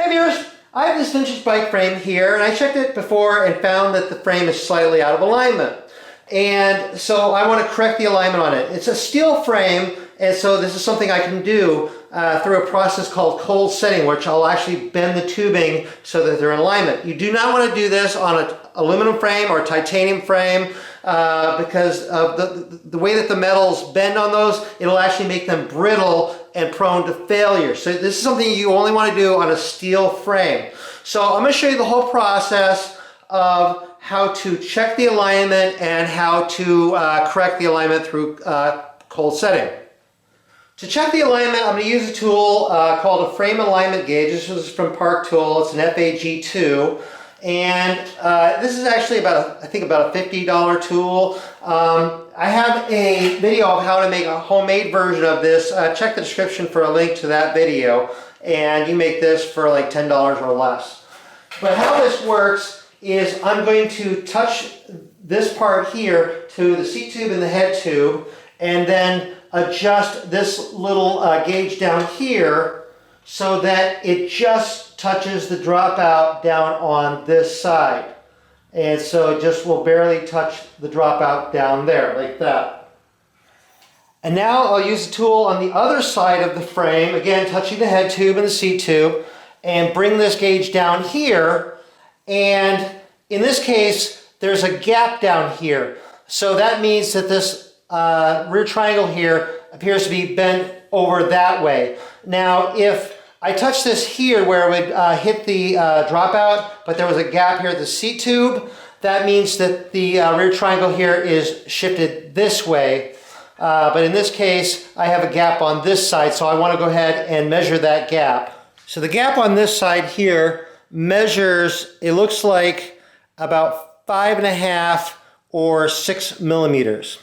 Hi viewers, I have this vintage bike frame here, and I checked it before and found that the frame is slightly out of alignment. And so I want to correct the alignment on it. It's a steel frame, and so this is something I can do through a process called cold setting, which I'll actually bend the tubing so that they're in alignment. You do not want to do this on an aluminum frame or a titanium frame because of the way that the metals bend on those. It'll actually make them brittle and prone to failure. So this is something you only want to do on a steel frame. So I'm going to show you the whole process of how to check the alignment and how to correct the alignment through cold setting. To check the alignment, I'm going to use a tool called a frame alignment gauge. This is from Park Tool. It's an FAG2. And this is actually I think about a $50 tool. I have a video of how to make a homemade version of this. Check the description for a link to that video. And you make this for like $10 or less. But how this works is I'm going to touch this part here to the seat tube and the head tube, and then adjust this little gauge down here so that it just touches the dropout down on this side. And so it just will barely touch the dropout down there, like that. And now I'll use the tool on the other side of the frame, again touching the head tube and the seat tube, and bring this gauge down here. And in this case, there's a gap down here. So that means that this rear triangle here appears to be bent over that way. Now, if I touch this here where it would hit the dropout, but there was a gap here at the seat tube, that means that the rear triangle here is shifted this way. But in this case, I have a gap on this side, so I want to go ahead and measure that gap. So the gap on this side here measures, it looks like about 5.5 or 6 millimeters.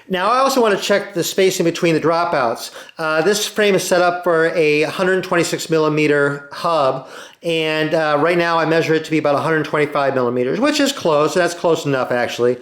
Now I also want to check the spacing between the dropouts. This frame is set up for a 126 millimeter hub, and right now I measure it to be about 125 millimeters, which is close. That's close enough actually,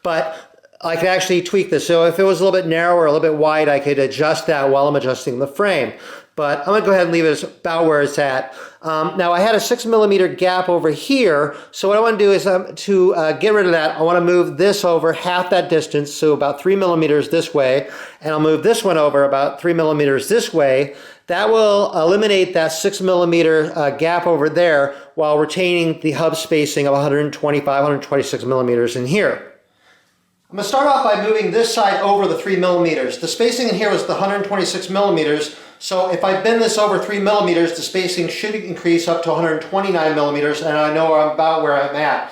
but I could actually tweak this. So if it was a little bit narrower, a little bit wide, I could adjust that while I'm adjusting the frame. But I'm going to go ahead and leave it about where it's at. Now I had a 6 millimeter gap over here, so what I want to do is to get rid of that, I want to move this over half that distance, so about 3 millimeters this way, and I'll move this one over about 3 millimeters this way. That will eliminate that 6 millimeter gap over there while retaining the hub spacing of 125, 126 millimeters in here. I'm going to start off by moving this side over the 3 millimeters. The spacing in here was the 126 millimeters, so if I bend this over 3 millimeters, the spacing should increase up to 129 millimeters, and I know about where I'm at.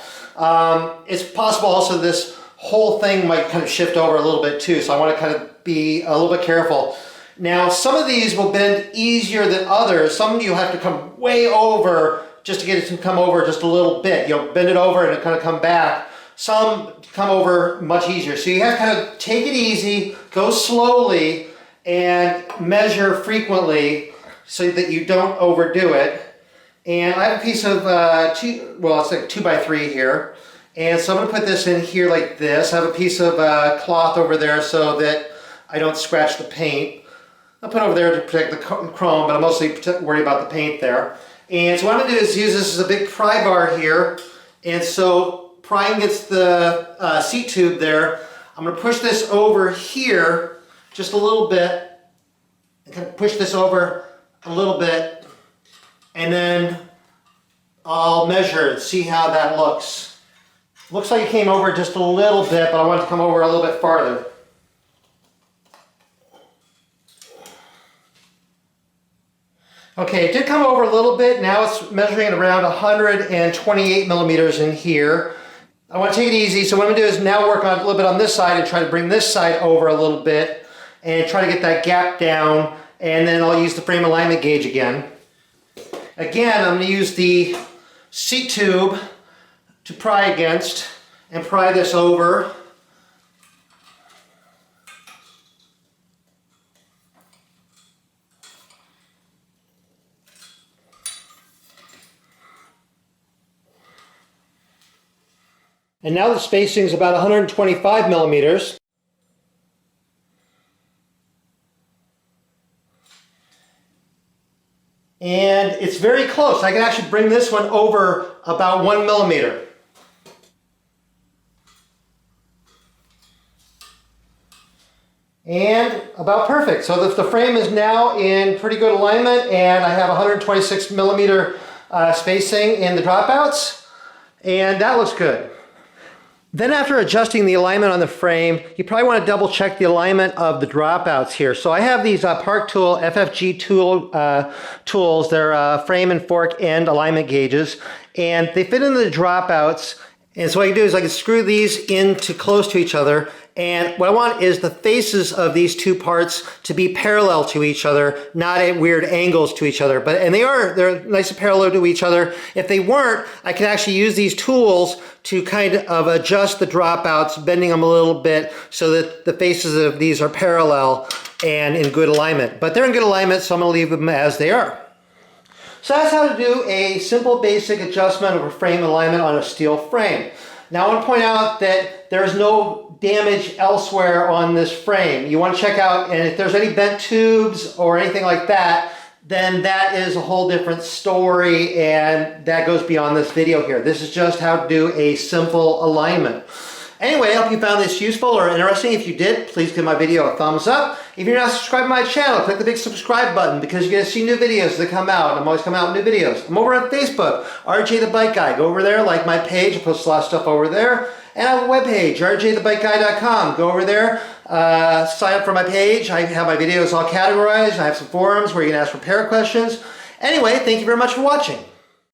It's possible also this whole thing might kind of shift over a little bit too, so I want to kind of be a little bit careful. Now, some of these will bend easier than others. Some you'll have to come way over just to get it to come over just a little bit. You'll bend it over and it'll kind of come back. Some come over much easier. So you have to kind of take it easy, go slowly, and measure frequently so that you don't overdo it. And I have a piece of, it's like 2x3 here. And so I'm going to put this in here like this. I have a piece of cloth over there so that I don't scratch the paint. I'll put it over there to protect the chrome, but I'm mostly worried about the paint there. And so what I'm going to do is use this as a big pry bar here. And so prying against the seat tube there, I'm going to push this over here just a little bit, and kind of push this over a little bit, and then I'll measure and see how that looks. Looks like it came over just a little bit, but I want it to come over a little bit farther. Okay, it did come over a little bit. Now it's measuring at around 128 millimeters in here. I want to take it easy, so what I'm going to do is now work on a little bit on this side and try to bring this side over a little bit and try to get that gap down, and then I'll use the frame alignment gauge again. Again, I'm going to use the seat tube to pry against and pry this over. And now the spacing is about 125 millimeters. And it's it's very close. I can actually bring this one over about 1 millimeter. And about perfect. So the frame is now in pretty good alignment, and I have 126 millimeter spacing in the dropouts, and that looks good. Then after adjusting the alignment on the frame, you probably want to double check the alignment of the dropouts here. So I have these Park Tool FFG tools. They're frame and fork end alignment gauges, and they fit into the dropouts. And so what I can do is I can screw these into close to each other, and what I want is the faces of these two parts to be parallel to each other, not at weird angles to each other. They're nice and parallel to each other. If they weren't, I can actually use these tools to kind of adjust the dropouts, bending them a little bit so that the faces of these are parallel and in good alignment. But they're in good alignment, so I'm going to leave them as they are. So that's how to do a simple basic adjustment of a frame alignment on a steel frame. Now I want to point out that there is no damage elsewhere on this frame. You want to check out, and if there's any bent tubes or anything like that, then that is a whole different story, and that goes beyond this video here. This is just how to do a simple alignment. Anyway, I hope you found this useful or interesting. If you did, please give my video a thumbs up. If you're not subscribed to my channel, click the big subscribe button because you're going to see new videos that come out. I'm always coming out with new videos. I'm over on Facebook, RJ the Bike Guy. Go over there, like my page. I post a lot of stuff over there. And I have a webpage, rjthebikeguy.com. Go over there, sign up for my page. I have my videos all categorized. I have some forums where you can ask repair questions. Anyway, thank you very much for watching.